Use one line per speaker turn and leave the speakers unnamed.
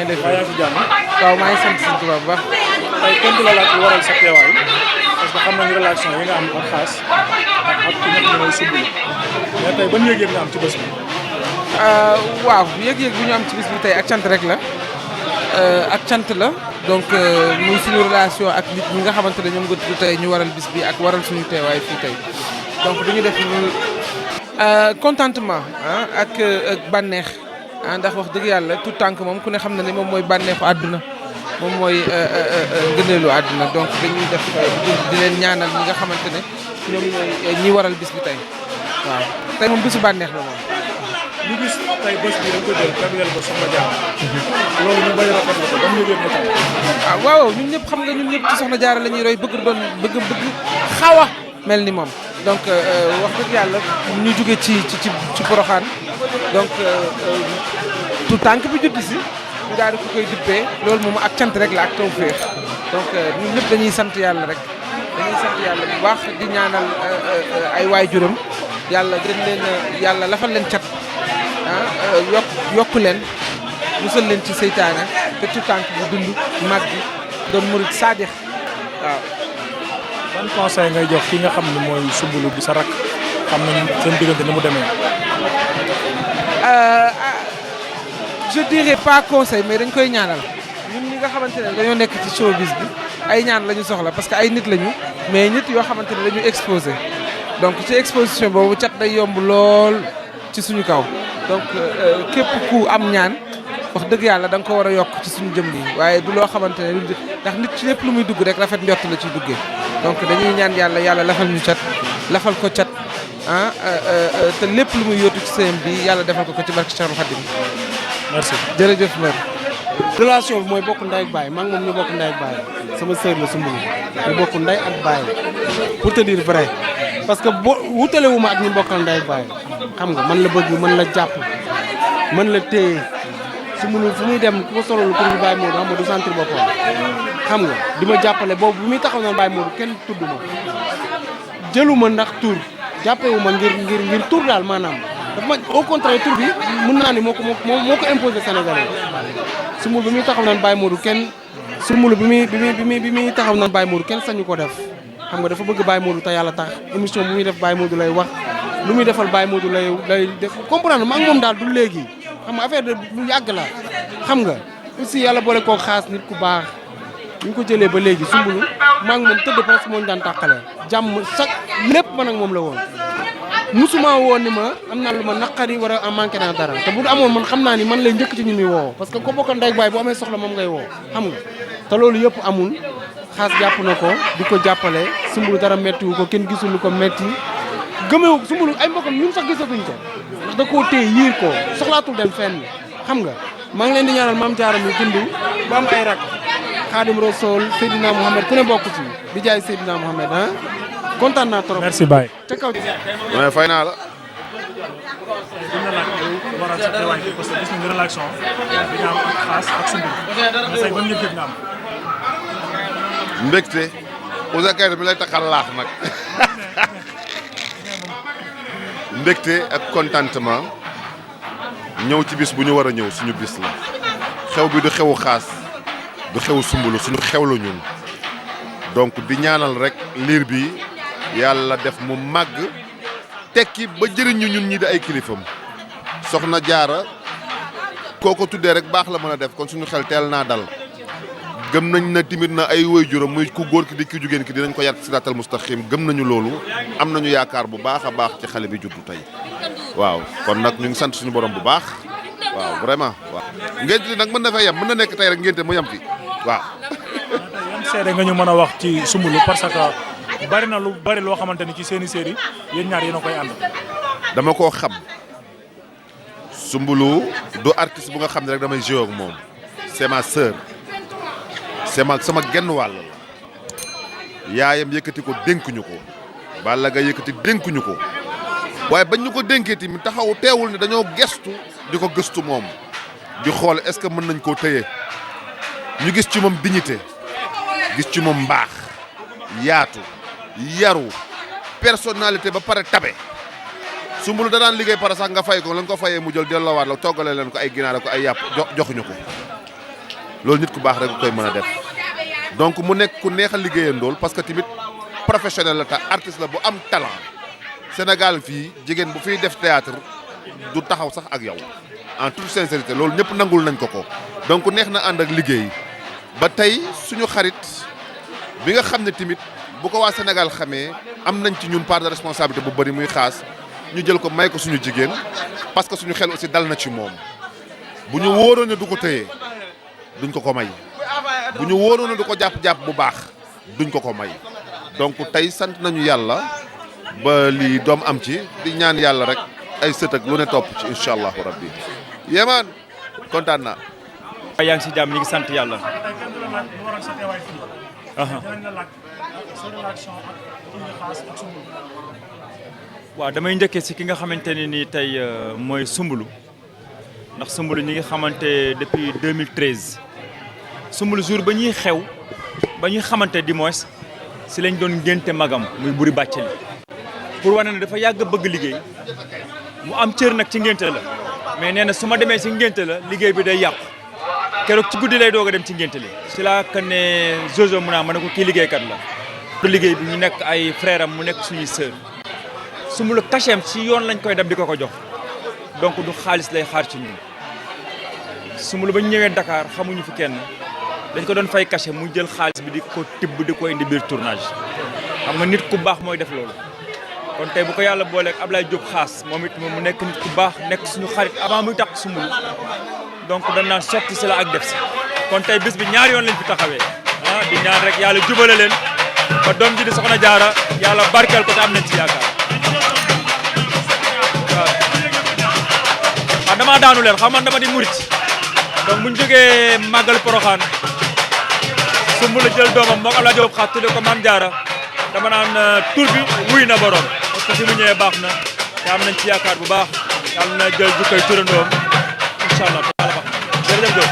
lay
waaye yaa ngi ci jàmm.
waaw maa ngi sant Sëñ Tuubaa bu baax.
tey kenn du la laaj lu waral sa teewaay parce que xam nañu relation yi nga am ak Xaas ak ki nga xam ne mooy Soumboulou mais tey ban yëg-yëg nga am ci bés bi.
waaw yëg-yëg bu ñu am ci bis bi tey ak cant rek la ak cant la donc muy suñu relation ak nit ñi nga xamante ne ñoom nga tudd tey ñu waral bis bi ak waral suñu teewaay fii tey donc duñu def lu contentement ak bànneex ndax wax dëgg yàlla tout tànk moom ku ne xam na ne moom mooy bànneexu àdduna moom mooy ngëneelu àdduna donc dañuy def di leen ñaanal ñi nga xamante ne ñoom ñooy ñi waral bis bi tey waaw tey moom bisu bànneex la moom.
ñu gis tey bés bi dañ ko jël jagleel ko Soxna Diarra. loolu ñu bëri rafetlu ko ba mu yëgee ne tey.
waaw ñun ñëpp xam nga ñun ñëpp ci Soxna Diarra la ñuy roy bëgg xaw a mel ni moom donc wax dëgg yàlla ñu jóge ci Porokhane donc tout tànk bi judd si ñu daal di ko koy dippee loolu moom ak cant rek la ak tawfeex donc ñun ñëpp dañuy sant yàlla rek dañuy sant yàlla bu baax di ñaanal ay waajuram yàlla gën leen yàlla lafal leen cat yokk leen musal leen ci seytaane te tout tànk bu dund mag bi doon murit saadix waaw.
ban conseil ngay jox ki nga xam ne mooy Soumboulou bi sa rakk xam nañu seen diggante ni mu demee.
je dirais pas conseil mais dañ koy ñaanal ñun ñi nga xamante ne dañoo nekk ci showbiz bi ay ñaan la ñu soxla parce que ay nit lañu mais nit yoo xamante ne dañu exposé donc ci exposition boobu cat day yomb lool ci suñu kaw donc képp ku am ñaan wax dëgg yàlla da nga ko war a yokk ci suñu jëm yi waaye du loo xamante ne ndax nit ci lépp lu muy dugg rek rafet njott la ciy duggee donc dañuy ñaan yàlla lafal ñu cat lafal ko cat te lépp lu muy yóotu ci sëyam bi yàlla defal ko ci barke Cheikhul Khadim.
merci
jërëjëf mer.
relation bi mooy bokk ndey ak baay maa ngi moom ñu bokk ndey ak baay sama sœur la Soumboulou ñu bokk ndey ak baay pour te dire vrai parce que wutale wu ma ak ñu bokkal ndey ak baay xam nga man la bëgg man la jàpp man la téye Soumboulou fu muy dem ku ko sololu pour ñu Baye Modou xam nga du sentir boppam xam nga di ma jàppale boobu bu muy taxaw naan Baye Modou kenn tudd ma jëluma ndax tur jàppewu ma ngir tur daal maanaam dafa ma au contraire tur bi mën naa ni moo ko imposé Sénégalais Soumboulou bi muy taxaw naan Baye Modou kenn Soumboulou bi muy taxaw naan Baye Modou kenn sañu ko def xam nga dafa bëgg Baye Modou te yàlla tax émission bu muy def Baye Modou lay wax lu muy defal Baye Modou lay def comprendre maa ngi moom daal du léegi xam nga affaire de lu yàgg la xam nga aussi yàlla boole koo Xaas nit ku baax ñu ko jëlee ba léegi Soumboulou maa ngi moom tëdd presque moo ñu daan tàqale jàmm chaque lépp man ak moom la woon musuma woon ni ma am naa lu ma naqari war a manqué naa dara te bu amoon man xam naa ni man lay njëkk ci ñu muy woo parce que ko bokk ndey baay bu amee soxla moom ngay woo xam nga te loolu yëpp amul Xaas jàpp na ko di ko jàppale Soumboulou dara méttiwu ko kenn gisul lu ko métti gëmewu Soumboulou ay mbokkam ñun sax gisaguñ ko ndax da koo téye yiir ko soxlaatul dem fenn xam nga maa ngi leen di ñaanal Maam Jaara mi dund ba am ay rak Xaadim Rasool Seydina Mohamed ku ne bokk ci di jaay Seydina Mohamed kontaan naa trop.
merci Baye.
ca kaw
mais fay naa la.
dina laaj lu waral sa teewaay bi parce que gis nañu relation bi nga am ak Xaas ak Soumboulou mais tey ban yëg-yëg nga am.
mbégte Ouzin Keita mi lay taxal laax nag mbégte ak contentement ñëw ci bis bu ñu war a ñëw suñu bis la xew bi du xewu Xaas du xewu Soumboulou suñu xew la ñun donc di ñaanal rek liir bi yàlla def mu màgg tekki ba jëriñu ñun ñi di ay kilifam Soxna Diarra koo ko tuddee rek baax la mën a def kon suñu xel teel naa dal gëm nañ na timit na ay waajuram muy ku góor ki di ki jigéen ki dinañ ko yar siraatal mustaqim gëm nañu loolu am nañu yaakaar bu baax a baax ci xale bi juddu tey waaw kon nag ñu ngi sant suñu borom bu baax waaw vraiment waaw ngénte li nag mën na fay yem mën na nekk tey rek ngénte mu yem fi waaw
yan seede nga ñu mën a wax ci Soumboulou parce que bari na lu bari loo xamante ni ci seeni série yéen ñaar yéen a koy ànd.
dama koo xam Soumboulou du artiste bu nga xam ne rek damay jouer ak moom c'est ma sœur sama genn wàll la yaayam yëkkati ko dénkuñu ko Balla Gaye yëkkati dénkuñu ko waaye bañ ñu ko dénkee tamit taxaw teewul ne dañoo gestu di ko gëstu moom di xool est-ce que mën nañ koo téye ñu gis ci moom dignité gis ci moom mbaax yaatu yaru personnalité ba pare tabe Soumboulou da daan liggéey pare sax nga fay ko la nga ko fayee mu jël delloowaat la toggale leen ko ay ginaar ko ay yàpp joxuñu ko loolu nit ku baax rek koy mën a def donc mu nekk ku neex a liggéeyandool parce que tamit professionnel la te artiste la bu am talent Sénégal fii jigéen bu fiy def théâtre du taxaw sax ak yow en toute sincérité loolu ñëpp nangul nañ ko donc neex na ànd ak liggéey ba tey suñu xarit bi nga xam ne tamit bu ko waa Sénégal xamee am nañ ci ñun part de responsabilité bu bëri muy Xaas ñu jël ko may ko suñu jigéen parce que suñu xel aussi dal na ci moom bu ñu wóoroon ne du ko téye duñ ko may bu ñu wóoroon ne du ko jàpp-jàpp bu baax duñ ko may donc tey sant nañu yàlla ba lii doom am ci di ñaan yàlla rek ay sët ak lu ne topp ci incha allahu rabbi yéemaan kontaan naa.
yaa ngi si jàmm ñi ngi sant yàlla. waaw damay njëkkee si ki nga xamante ne ni tey mooy Soumboulou ndax Soumboulou ñi ngi xamante depuis 2013 Soumboulou jour ba ñuy xew ba ñuy xamante di moins si lañ doon ngénte magam muy Buri Bàccali pour wane ne dafa yàgg bëgg liggéey mu am cër nag ci ngénte la mais nee na su ma demee si ngénte la liggéey bi day yàqu keroog ci guddi lay doog a dem ci ngénte li si laa kan ne Jojo mu naa ma ne ko kii liggéeykat la liggéey bi ñu nekk ay frère am mu nekk suñuy sœur Soumboulou cachet ci yoon lañ koy dab di ko jox donc du xaalis lay xaar ci ñun Soumboulou ba ñu ñëwee Dakar xamuñu fi kenn dañ ko doon fay cachet mu jël xaalis bi di ko tibb di ko indi biir tournage xam nga nit ku baax mooy def loolu kon tey bu ko yàlla booleeg Ablaye Diop Xaas moom it mu nekk nit ku baax nekk suñu xarit avant muy tax Soumboulou donc dañ naan sotti si la ak def si kon tey bis bi ñaari yoon lañ fi taxawee di ñaan rek yàlla jubale leen ba doom ji di Soxna Jaara yàlla barkeel ko te am nañ ci yaakaar waaw damaa daanu leen xam man dama di murit donc buñ jógee màggal Poroxaan Soumboulou jël doomam moo ko Ablaye Diop Xaas tudde ko Maam Jaara dama naan tur bi wuy na borom parce que fi mu ñëwee baax na te am nañ ci yaakaar bu baax yàlla na jël jukkay turandoom incha allah te yàlla baax na jërëjëf Diop